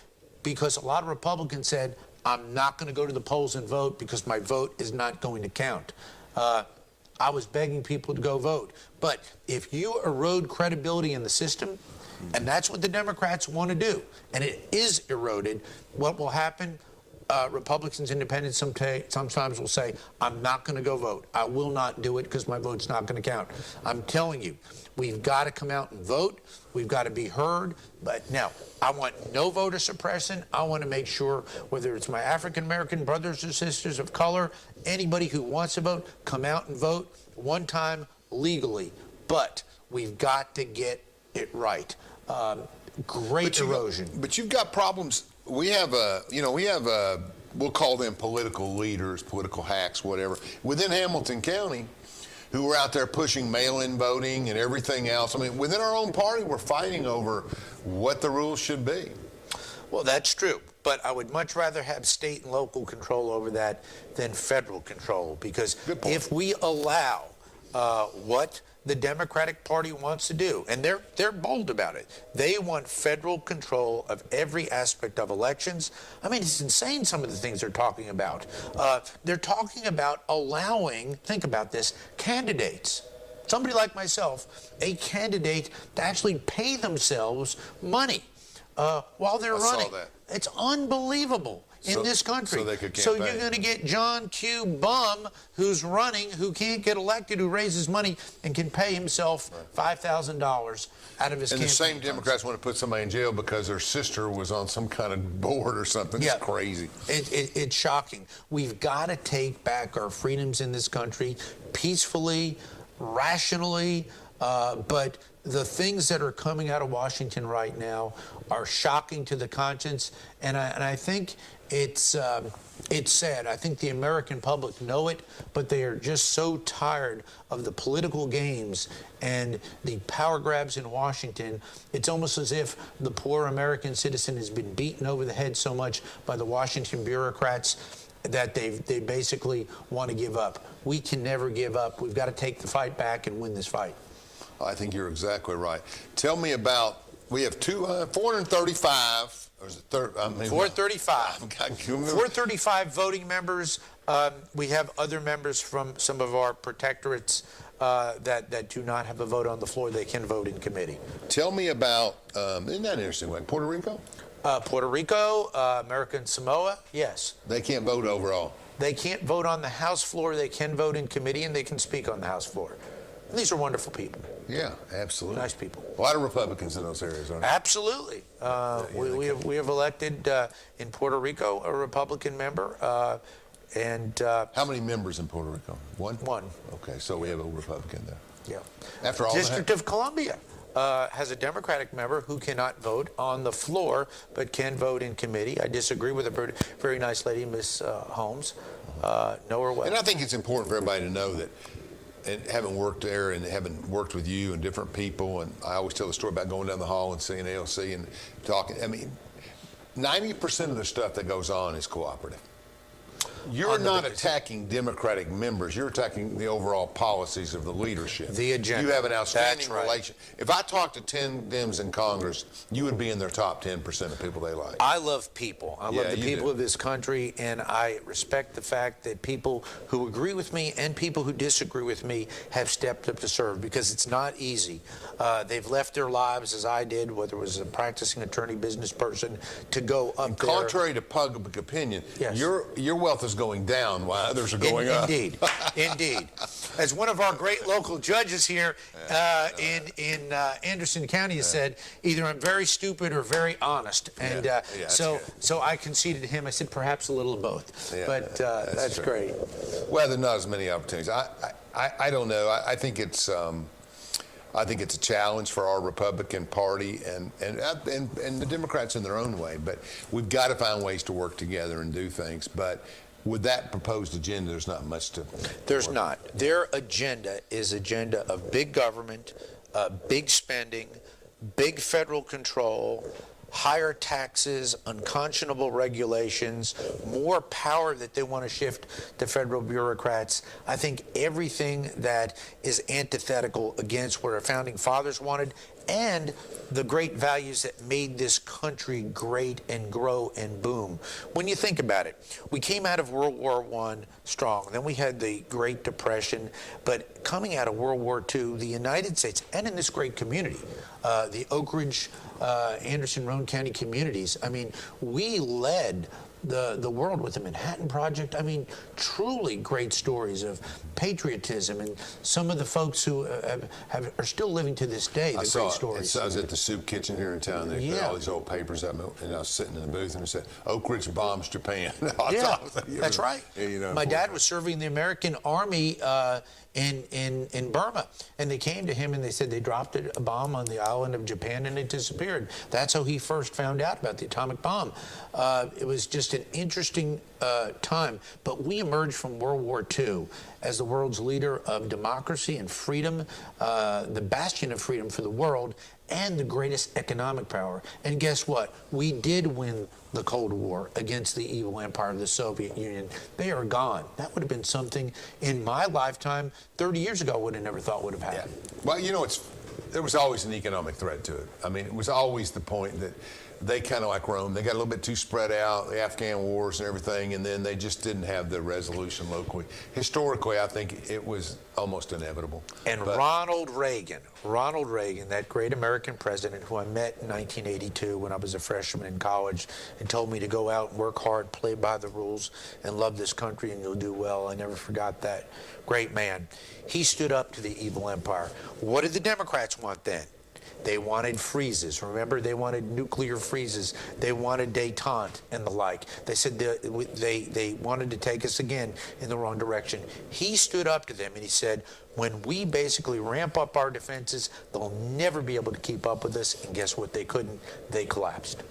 Because a lot of Republicans said, I'm not going to go to the polls and vote because my vote is not going to count. I was begging people to go vote. But if you erode credibility in the system, and that's what the Democrats want to do, and it is eroded, what will happen? Republicans, independents sometimes will say, I'm not going to go vote. I will not do it because my vote's not going to count. I'm telling you, we've got to come out and vote. We've got to be heard. But now, I want no voter suppression. I want to make sure, whether it's my African-American brothers or sisters of color, anybody who wants to vote, come out and vote one time legally. But we've got to get it right. Great erosion. But you've got problems. We have we'll call them political leaders, political hacks, whatever, within Hamilton County who are out there pushing mail-in voting and everything else. I mean, within our own party, we're fighting over what the rules should be. Well, that's true. But I would much rather have state and local control over that than federal control. Because if we allow what the Democratic Party wants to do, and they're bold about it. They want federal control of every aspect of elections. I mean, it's insane some of the things they're talking about. They're talking about allowing, think about this, candidates, somebody like myself, a candidate to actually pay themselves money while they're running. Saw that. It's unbelievable in this country. So they could So campaign. you're going to get John Q. Bum, who's running, who can't get elected, who raises money and can pay himself $5,000 out of his And campaign the same funds. Democrats want to put somebody in jail because their sister was on some kind of board or something. Yeah. It's crazy. It's shocking. We've got to take back our freedoms in this country peacefully, rationally, but the things that are coming out of Washington right now are shocking to the conscience, and I think it's sad. I think the American public know it, but they are just so tired of the political games and the power grabs in Washington. It's almost as if the poor American citizen has been beaten over the head so much by the Washington bureaucrats that they basically want to give up. We can never give up. We've got to take the fight back and win this fight. I think you're exactly right. Tell me about, we have 435, or is it 435. 435 voting members. We have other members from some of our protectorates that do not have a vote on the floor. They can vote in committee. Tell me about, isn't that interesting, like Puerto Rico? Puerto Rico, American Samoa, yes. They can't vote overall. They can't vote on the House floor. They can vote in committee, and they can speak on the House floor. And these are wonderful people. Yeah, absolutely. Nice people. A lot of Republicans in those areas, aren't there? Absolutely. We have elected in Puerto Rico a Republican member. How many members in Puerto Rico? One? One. Okay, so we have a Republican there. Yeah. After all District of Columbia has a Democratic member who cannot vote on the floor but can vote in committee. I disagree with a very nice lady, Miss Holmes. Know her well. And I think it's important for everybody to know that, and having worked there and having worked with you and different people, and I always tell the story about going down the hall and seeing ALC and talking. I mean, 90% of the stuff that goes on is cooperative. You're not attacking Democratic members. You're attacking the overall policies of the leadership. The agenda. You have an outstanding That's right. relation. If I talked to 10 Dems in Congress, you would be in their top 10% of people they like. I love people. I love the you people do. of this country, and I respect the fact that people who agree with me and people who disagree with me have stepped up to serve, because it's not easy. They've left their lives, as I did, whether it was a practicing attorney, business person, to go up And there. contrary to public opinion, Yes. your wealth is going down while others are going up. Indeed, indeed. As one of our great local judges here in Anderson County has said, either I'm very stupid or very honest, and that's good. so I conceded to him. I said perhaps a little of both, Yeah, but that's true. great. Well, there are not as many opportunities. I don't know. I think it's a challenge for our Republican Party and the Democrats in their own way. But we've got to find ways to work together and do things. But with that proposed agenda, there's not much to. There's not. Their agenda is agenda of big government, big spending, big federal control, higher taxes, unconscionable regulations, more power that they want to shift to federal bureaucrats. I think everything that is antithetical against what our founding fathers wanted and the great values that made this country great and grow and boom. When you think about it, we came out of World War I strong. Then we had the Great Depression. But coming out of World War II, the United States, and in this great community, the Oak Ridge, Anderson, Roane County communities, I mean, we led the world with the Manhattan Project. I mean, truly great stories of patriotism, and some of the folks who are still living to this day, the great stories. I was at the soup kitchen here in town. They put all these old papers up, and I was sitting in the booth, and it said, Oak Ridge bombs Japan. That's right. My dad was serving the American Army in Burma, and they came to him and they said they dropped a bomb on the island of Japan and it disappeared. That's how he first found out about the atomic bomb. It was just an interesting time, but we emerged from World War II as the world's leader of democracy and freedom, the bastion of freedom for the world, and the greatest economic power. And guess what? We did win the Cold War against the evil empire of the Soviet Union. They are gone. That would have been something in my lifetime 30 years ago I would have never thought would have happened. Yeah. Well, you know, there was always an economic threat to it. I mean, it was always the point that they kind of like Rome. They got a little bit too spread out, the Afghan wars and everything, and then they just didn't have the resolution locally. Historically, I think it was almost inevitable. And Ronald Reagan, that great American president who I met in 1982 when I was a freshman in college and told me to go out and work hard, play by the rules, and love this country and you'll do well. I never forgot that. Great man. He stood up to the evil empire. What did the Democrats want then? They wanted freezes. Remember, they wanted nuclear freezes. They wanted détente and the like. They said they wanted to take us again in the wrong direction. He stood up to them and he said, when we basically ramp up our defenses, they'll never be able to keep up with us. And guess what? They couldn't. They collapsed.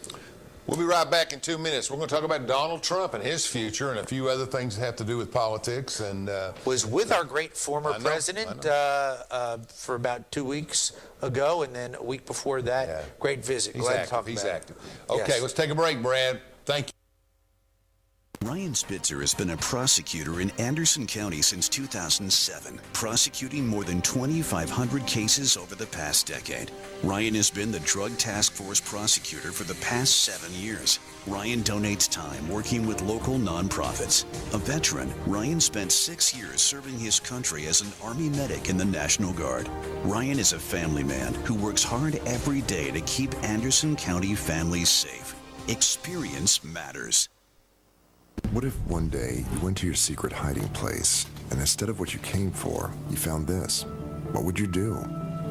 We'll be right back in 2 minutes. We're going to talk about Donald Trump and his future and a few other things that have to do with politics. And was with our great former president for about 2 weeks ago, and then a week before that, great visit. He's active. Okay, let's take a break, Brad. Thank you. Ryan Spitzer has been a prosecutor in Anderson County since 2007, prosecuting more than 2,500 cases over the past decade. Ryan has been the Drug Task Force prosecutor for the past 7 years. Ryan donates time working with local nonprofits. A veteran, Ryan spent 6 years serving his country as an Army medic in the National Guard. Ryan is a family man who works hard every day to keep Anderson County families safe. Experience matters. What if one day you went to your secret hiding place, and instead of what you came for, you found this? What would you do?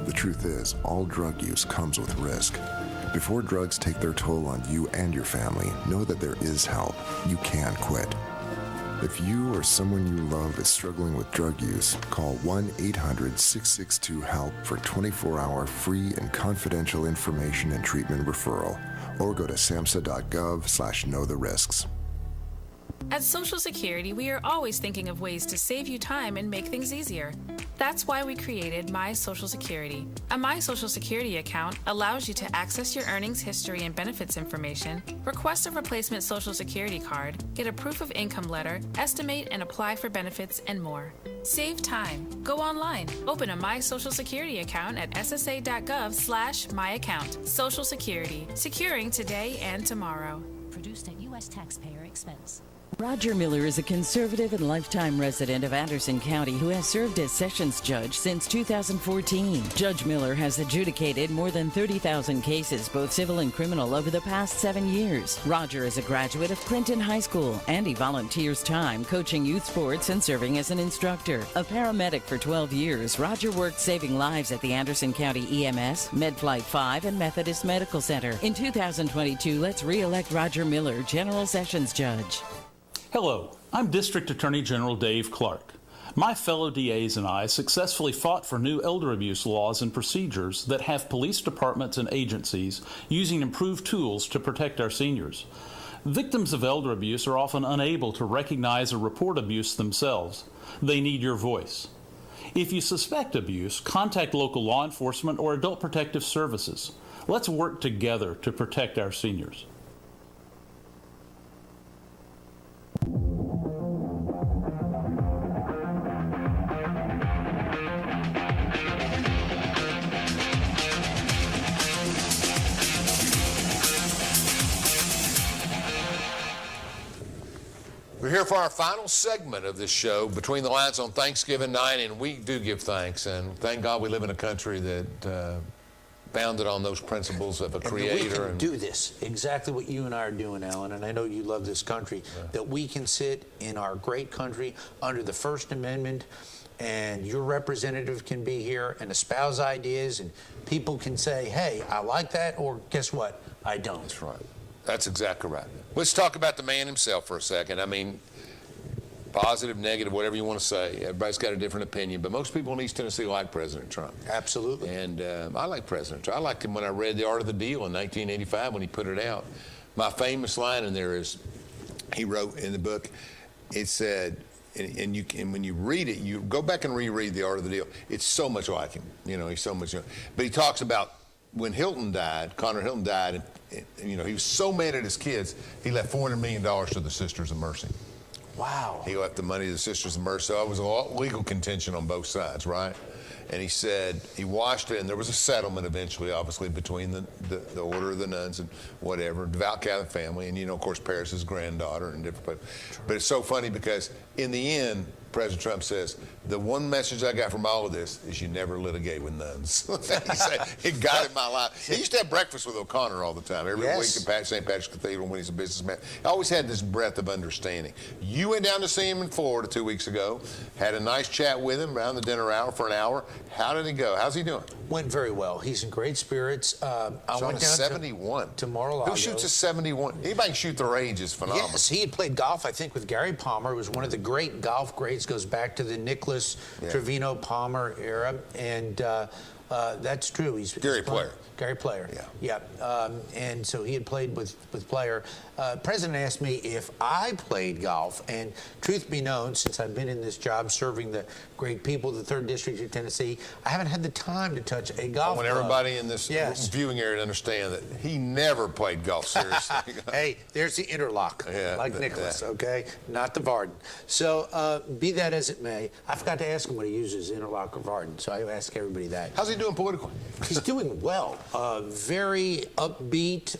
The truth is, all drug use comes with risk. Before drugs take their toll on you and your family, know that there is help. You can quit. If you or someone you love is struggling with drug use, call 1-800-662-HELP for 24-hour free and confidential information and treatment referral, or go to samhsa.gov/know-the-risks. At Social Security, we are always thinking of ways to save you time and make things easier. That's why we created My Social Security. A My Social Security account allows you to access your earnings history and benefits information, request a replacement Social Security card, get a proof of income letter, estimate and apply for benefits, and more. Save time. Go online. Open a My Social Security account at ssa.gov/myaccount. Social Security. Securing today and tomorrow. Produced at U.S. taxpayer expense. Roger Miller is a conservative and lifetime resident of Anderson County who has served as Sessions Judge since 2014. Judge Miller has adjudicated more than 30,000 cases, both civil and criminal, over the past 7 years. Roger is a graduate of Clinton High School, and he volunteers time coaching youth sports and serving as an instructor. A paramedic for 12 years, Roger worked saving lives at the Anderson County EMS, MedFlight 5, and Methodist Medical Center. In 2022, let's re-elect Roger Miller, General Sessions Judge. Hello, I'm District Attorney General Dave Clark. My fellow DAs and I successfully fought for new elder abuse laws and procedures that have police departments and agencies using improved tools to protect our seniors. Victims of elder abuse are often unable to recognize or report abuse themselves. They need your voice. If you suspect abuse, contact local law enforcement or adult protective services. Let's work together to protect our seniors. We're here for our final segment of this show, Between the Lines on Thanksgiving night, and we do give thanks, and thank God we live in a country that founded on those principles of a creator. And we can do this, exactly what you and I are doing, Alan, and I know you love this country, that we can sit in our great country under the First Amendment, and your representative can be here and espouse ideas, and people can say, hey, I like that, or guess what, I don't. That's right. That's exactly right. Let's talk about the man himself for a second. I mean, positive, negative, whatever you want to say. Everybody's got a different opinion, but most people in East Tennessee like President Trump. Absolutely. And I like President Trump. I liked him when I read The Art of the Deal in 1985 when he put it out. My famous line in there is, he wrote in the book, it said, and when you read it, you go back and reread The Art of the Deal. It's so much like him. You know, he's so much. But he talks about when Hilton died, Connor Hilton died, he was so mad at his kids, he left $400 million to the Sisters of Mercy. Wow. He left the money to the Sisters of Mercy. So it was a legal contention on both sides, right? And he said he washed it, and there was a settlement eventually, obviously, between the Order of the Nuns and whatever, devout Catholic family, and, of course, Paris's granddaughter and different. But it's so funny because in the end, President Trump says, the one message I got from all of this is you never litigate with nuns. He said, it got in my life. He used to have breakfast with O'Connor all the time, every week at St. Patrick's Cathedral when he's a businessman. He always had this breadth of understanding. You went down to see him in Florida 2 weeks ago, had a nice chat with him around the dinner hour for an hour. How did he go? How's he doing? Went very well. He's in great spirits. I went down 71. to Mar-a-Lago. Who shoots a 71? Anybody can shoot their age is phenomenal. Yes, he had played golf, I think, with Gary Palmer. It was one of the great golf greats. Goes back to the Nicholas Trevino Palmer era, and that's true. He's Gary Player. Gary Player. Yeah. And so he had played with Player. President asked me if I played golf, and truth be known, since I've been in this job serving the great people of the 3rd District of Tennessee, I haven't had the time to touch a golf I want everybody in this viewing area to understand that he never played golf seriously. Hey, there's the interlock, like Nicholas, okay? Not the Varden. So be that as it may, I forgot to ask him what he uses, interlock or Varden, so I ask everybody that. How's he doing politically? He's doing well. Very upbeat.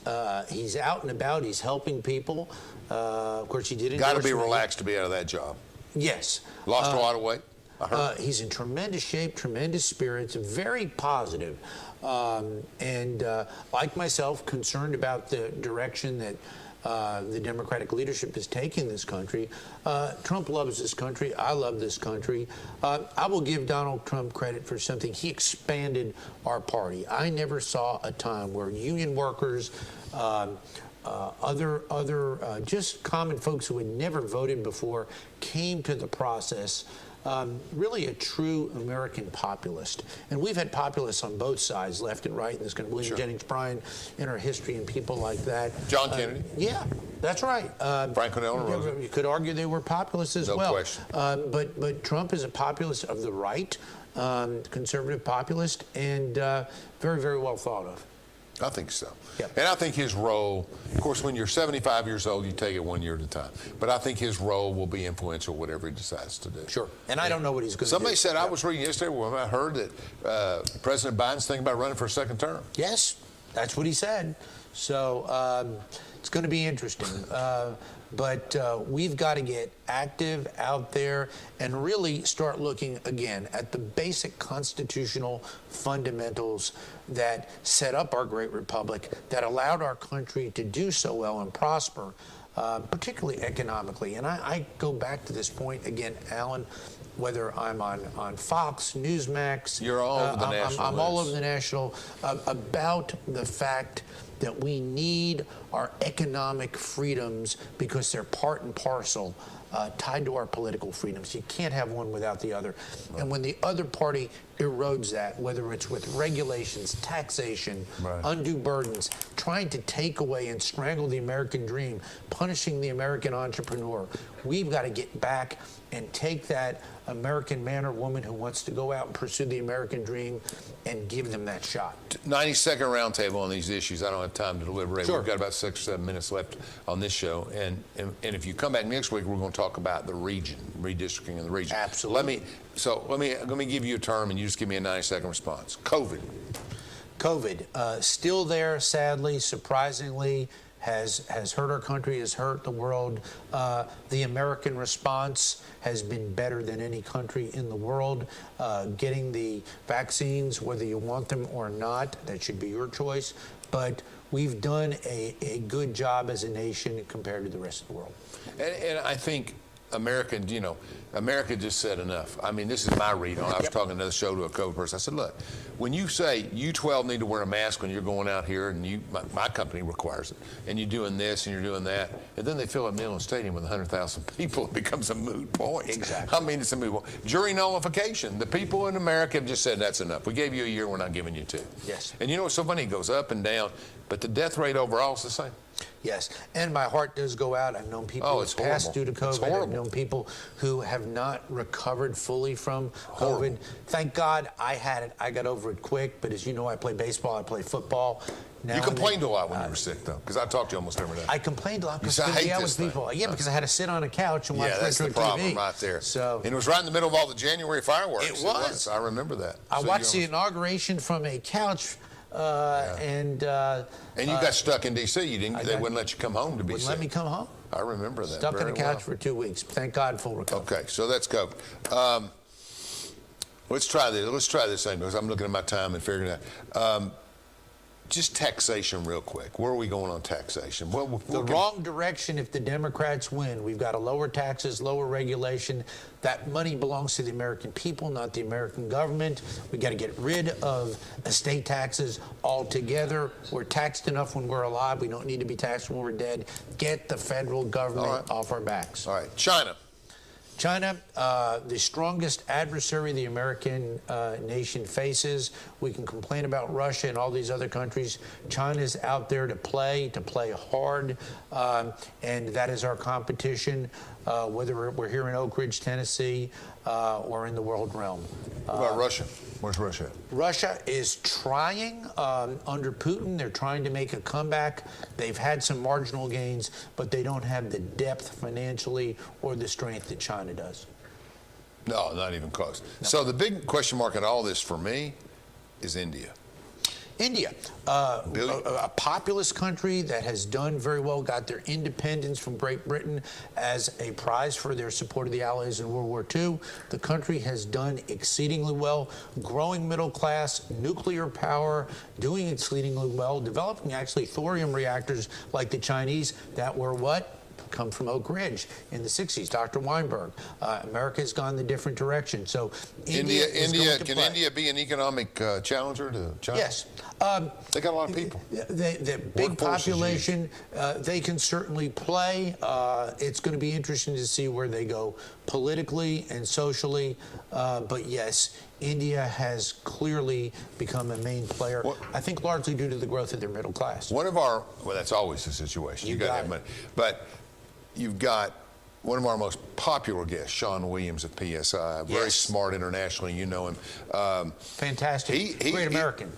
He's out and about. He's helping people. Of course, he did. Got to be relaxed to be out of that job. Yes. Lost a lot of weight. He's in tremendous shape, tremendous spirits, very positive, and like myself, concerned about the direction that the Democratic leadership is taking this country. Trump loves this country. I love this country. I will give Donald Trump credit for something. He expanded our party. I never saw a time where union workers, other just common folks who had never voted before came to the process. Really a true American populist. And we've had populists on both sides, left and right, in this country. William Jennings Bryan in our history and people like that. John Kennedy. Yeah, that's right. Franklin Delano Roosevelt. You could argue they were populists as well. No question. But Trump is a populist of the right, conservative populist, and very, very well thought of. I think so. Yep. And I think his role, of course, when you're 75 years old, you take it 1 year at a time. But I think his role will be influential, whatever he decides to do. Sure. And I don't know what he's going to do. Somebody said, I was reading yesterday where I heard that President Biden's thinking about running for a second term. Yes, that's what he said. So it's going to be interesting. But we've got to get active out there and really start looking again at the basic constitutional fundamentals that set up our great republic, that allowed our country to do so well and prosper, particularly economically. And I go back to this point again, Alan, whether I'm on Fox, Newsmax. You're all over the national. I'm all over the national about the fact that we need our economic freedoms because they're part and parcel tied to our political freedoms. You can't have one without the other. Right. And when the other party erodes that, whether it's with regulations, taxation, undue burdens, trying to take away and strangle the American dream, punishing the American entrepreneur, we've got to get back and take that American man or woman who wants to go out and pursue the American dream and give them that shot. 90-second roundtable on these issues. I don't have time to deliberate. Sure. We've got about 6 or 7 minutes left on this show. And if you come back next week, we're going to talk about the region, redistricting in the region. Absolutely. Let me give you a term, and you just give me a 90-second response. COVID, still there, sadly, surprisingly, has hurt our country, has hurt the world. The American response has been better than any country in the world. Getting the vaccines, whether you want them or not, that should be your choice. But we've done a good job as a nation compared to the rest of the world. And I think America just said enough. I mean, this is my read on. I was talking to the show to a COVID person. I said, look, when you say you 12 need to wear a mask when you're going out here, and my company requires it, and you're doing this and you're doing that, and then they fill up Neyland Stadium with 100,000 people, it becomes a moot point. Exactly. I mean, it's a moot point. Jury nullification. The people in America have just said that's enough. We gave you a year, we're not giving you 2. Yes. And you know what's so funny? It goes up and down, but the death rate overall is the same. Yes, and my heart does go out. I've known people it's who passed due horrible. to It's COVID. I've horrible. known people who have not recovered fully from Horrible. COVID. Thank God I had it. I got over it quick, but as you know, I play baseball, I play football. Now You complained a lot when you were sick, though, because I talked to you almost every day. I complained a lot because said, "I I hate out this with people. thing." Yeah, because I had to sit on a couch and watch Yeah, that's the retro problem TV. right there. So and it was right in the middle of all the January fireworks. It was. I remember that. I So watched you the inauguration from a couch, and And you got stuck in D.C. You didn't. They got- wouldn't let you come home to be wouldn't sick. let me come home. I remember that. Stuck on very the couch well. for 2 weeks. Thank God, full recovery. Okay, so that's covered. Let's try this. Let's try this thing because I'm looking at my time and figuring it out. Just taxation, real quick. Where are we going on taxation? Well, The wrong direction if the Democrats win. We've got to lower taxes, lower regulation. That money belongs to the American people, not the American government. We've got to get rid of estate taxes altogether. We're taxed enough when we're alive. We don't need to be taxed when we're dead. Get the federal government off our backs. All right, China. China, the strongest adversary the American nation faces. We can complain about Russia and all these other countries. China's out there to play hard, and that is our competition, whether we're here in Oak Ridge, Tennessee, or in the world realm. What about Russia? Where's Russia at? Russia is trying under Putin. They're trying to make a comeback. They've had some marginal gains, but they don't have the depth financially or the strength that China does. No, not even close. No. So the big question mark in all this for me is India. India, a populous country that has done very well, got their independence from Great Britain as a prize for their support of the Allies in World War II. The country has done exceedingly well, growing middle class, nuclear power, doing exceedingly well, developing actually thorium reactors like the Chinese that were what? Come from Oak Ridge in the 60s, Dr. Weinberg. America has gone the different direction. So India is going to can play. India be an economic challenger to China? Yes. They got a lot of people. The big Workforce is population, they can certainly play. It's going to be interesting to see where they go politically and socially. But yes, India has clearly become a main player, I think largely due to the growth of their middle class. Well, that's always the situation. You got to have money. But you've got one of our most popular guests, Sean Williams of PSI, very smart internationally. You know him. Fantastic. Great American.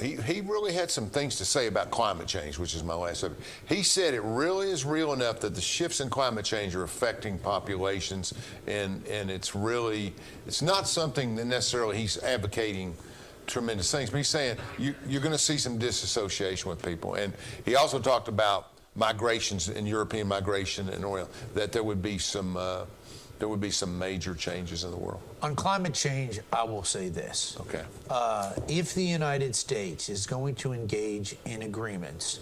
He really had some things to say about climate change, which is my last subject. He said it really is real enough that the shifts in climate change are affecting populations, and it's not something that necessarily he's advocating tremendous things, but he's saying you're going to see some disassociation with people. And he also talked about migrations and European migration and oil, that there would be some major changes in the world. On climate change, I will say this. Okay. If the United States is going to engage in agreements,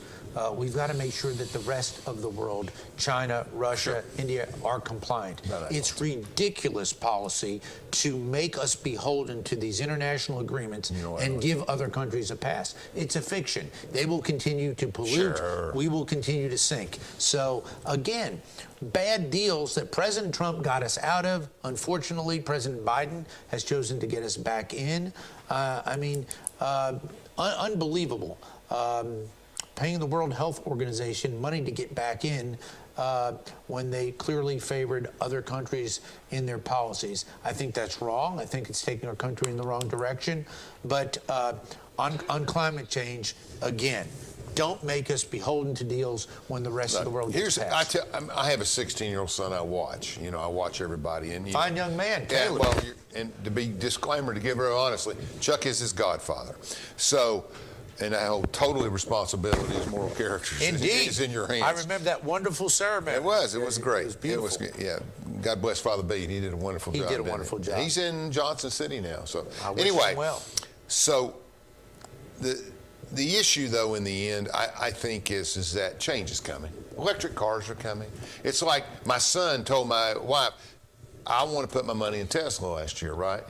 we've got to make sure that the rest of the world, China, Russia, India, are compliant. It's ridiculous policy to make us beholden to these international agreements and give other countries a pass. It's a fiction. They will continue to pollute. Sure. We will continue to sink. So, again, bad deals that President Trump got us out of. Unfortunately, President Biden has chosen to get us back in. Unbelievable. Paying the World Health Organization money to get back in when they clearly favored other countries in their policies. I think that's wrong. I think it's taking our country in the wrong direction. But on climate change, again, don't make us beholden to deals when the rest of the world gets passed. I have a 16-year-old son I watch. I watch everybody. And Fine young man, Yeah, Caleb. well, and to be disclaimer, to give her honestly, Chuck is his godfather. So, and I hold totally responsibility as moral characters. Indeed. Is in your hands. I remember that wonderful ceremony. It was great. It was beautiful. God bless Father B. He did a wonderful job. He did a wonderful job. He's in Johnson City now. So I wish anyway, him well. So the issue, though, in the end, I think is that change is coming. Electric cars are coming. It's like my son told my wife, I want to put my money in Tesla last year, right?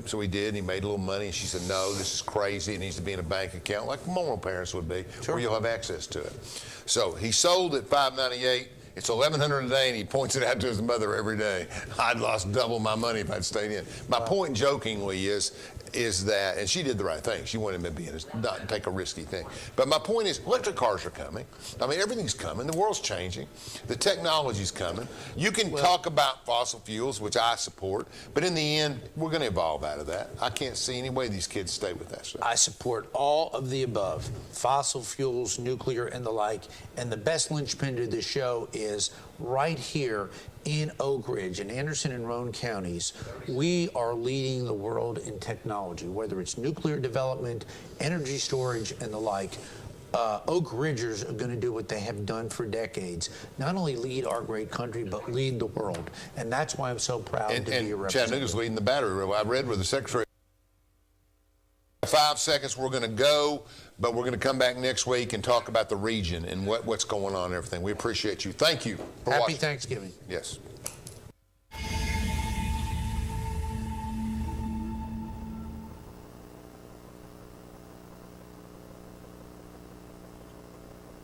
So he did, and he made a little money, and she said, no, this is crazy. It needs to be in a bank account, like normal parents would be, where you'll have access to it. So he sold at $598. It's $1,100 a day, and he points it out to his mother every day. I'd lost double my money if I'd stayed in. My point jokingly is, is that, and she did the right thing. She wanted him to be not take a risky thing. But my point is, electric cars are coming. I mean, everything's coming. The world's changing. The technology's coming. You can talk about fossil fuels, which I support, but in the end, we're going to evolve out of that. I can't see any way these kids stay with that stuff. I support all of the above, fossil fuels, nuclear, and the like. And the best linchpin to the show is right here in Oak Ridge, in Anderson and Roane counties. We are leading the world in technology, whether it's nuclear development, energy storage, and the like. Oak Ridgers are going to do what they have done for decades. Not only lead our great country, but lead the world. And that's why I'm so proud to be a representative. Chattanooga's leading the battery room. I read where the Secretary... 5 seconds, we're going to go, but we're going to come back next week and talk about the region and what's going on and everything. We appreciate you. Thank you for watching. Happy Thanksgiving. Yes.